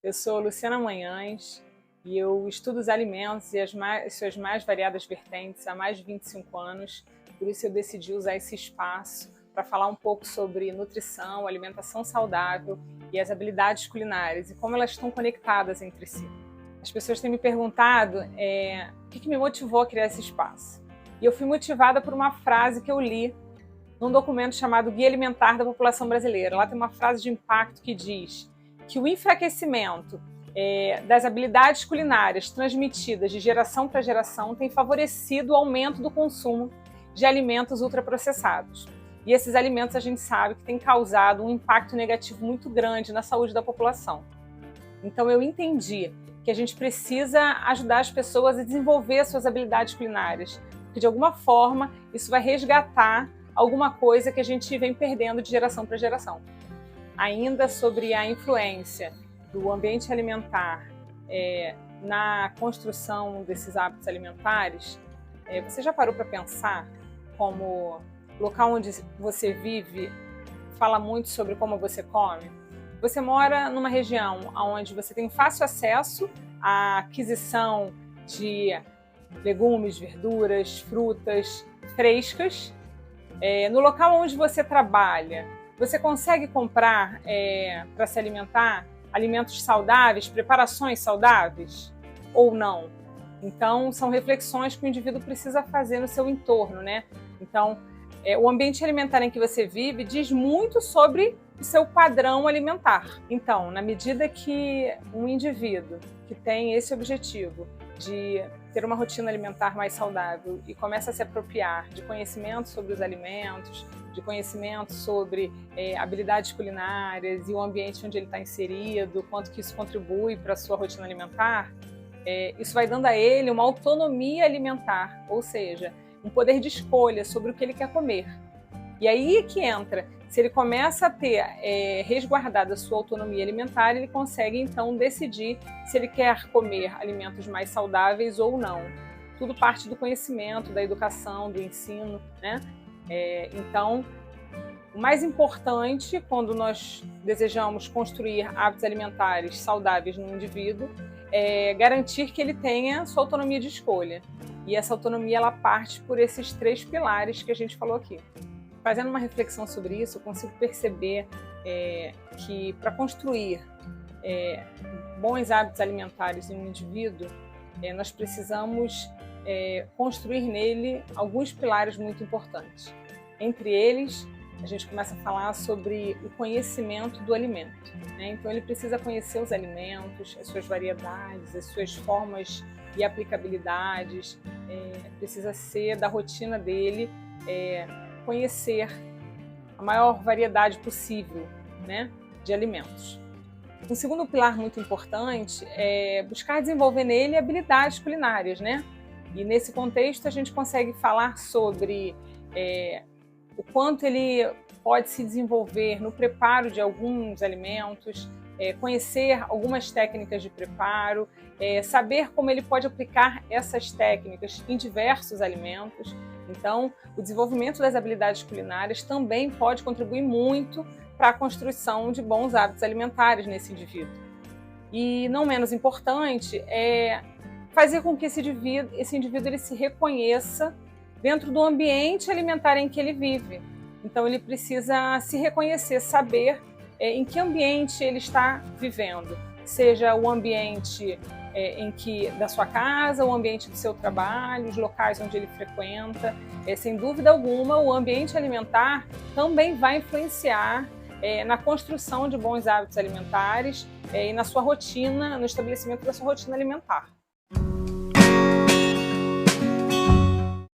Eu sou Luciana Manhães e eu estudo os alimentos e as suas mais variadas vertentes há mais de 25 anos. Por isso eu decidi usar esse espaço para falar um pouco sobre nutrição, alimentação saudável e as habilidades culinárias e como elas estão conectadas entre si. As pessoas têm me perguntado o que me motivou a criar esse espaço. E eu fui motivada por uma frase que eu li num documento chamado Guia Alimentar da População Brasileira. Lá tem uma frase de impacto que diz que o enfraquecimento das habilidades culinárias transmitidas de geração para geração tem favorecido o aumento do consumo de alimentos ultraprocessados. E esses alimentos a gente sabe que têm causado um impacto negativo muito grande na saúde da população. Então eu entendi que a gente precisa ajudar as pessoas a desenvolver suas habilidades culinárias, porque de alguma forma isso vai resgatar alguma coisa que a gente vem perdendo de geração para geração. Ainda sobre a influência do ambiente alimentar na construção desses hábitos alimentares, você já parou para pensar como o local onde você vive fala muito sobre como você come? Você mora numa região onde você tem fácil acesso à aquisição de legumes, verduras, frutas frescas. No local onde você trabalha, você consegue comprar para se alimentar alimentos saudáveis, preparações saudáveis ou não? Então, são reflexões que o indivíduo precisa fazer no seu entorno, né? Então, o ambiente alimentar em que você vive diz muito sobre o seu padrão alimentar. Então, na medida que um indivíduo que tem esse objetivo de ter uma rotina alimentar mais saudável e começa a se apropriar de conhecimento sobre os alimentos, de conhecimento sobre habilidades culinárias e o ambiente onde ele está inserido, quanto que isso contribui para a sua rotina alimentar, isso vai dando a ele uma autonomia alimentar, ou seja, um poder de escolha sobre o que ele quer comer. E aí é que entra, se ele começa a ter resguardada a sua autonomia alimentar, ele consegue então decidir se ele quer comer alimentos mais saudáveis ou não. Tudo parte do conhecimento, da educação, do ensino, né? Então, o mais importante quando nós desejamos construir hábitos alimentares saudáveis no indivíduo é garantir que ele tenha sua autonomia de escolha. E essa autonomia ela parte por esses 3 pilares que a gente falou aqui. Fazendo uma reflexão sobre isso, eu consigo perceber que para construir bons hábitos alimentares em um indivíduo, nós precisamos construir nele alguns pilares muito importantes. Entre eles, a gente começa a falar sobre o conhecimento do alimento, né? Então ele precisa conhecer os alimentos, as suas variedades, as suas formas e aplicabilidades, precisa ser da rotina dele, conhecer a maior variedade possível, né, de alimentos. Um segundo pilar muito importante é buscar desenvolver nele habilidades culinárias, né? E nesse contexto a gente consegue falar sobre o quanto ele pode se desenvolver no preparo de alguns alimentos, conhecer algumas técnicas de preparo, saber como ele pode aplicar essas técnicas em diversos alimentos. Então, o desenvolvimento das habilidades culinárias também pode contribuir muito para a construção de bons hábitos alimentares nesse indivíduo. E não menos importante é fazer com que esse indivíduo ele se reconheça dentro do ambiente alimentar em que ele vive. Então, ele precisa se reconhecer, saber em que ambiente ele está vivendo, seja o ambiente da sua casa, o ambiente do seu trabalho, os locais onde ele frequenta. Sem dúvida alguma, o ambiente alimentar também vai influenciar na construção de bons hábitos alimentares e na sua rotina, no estabelecimento da sua rotina alimentar.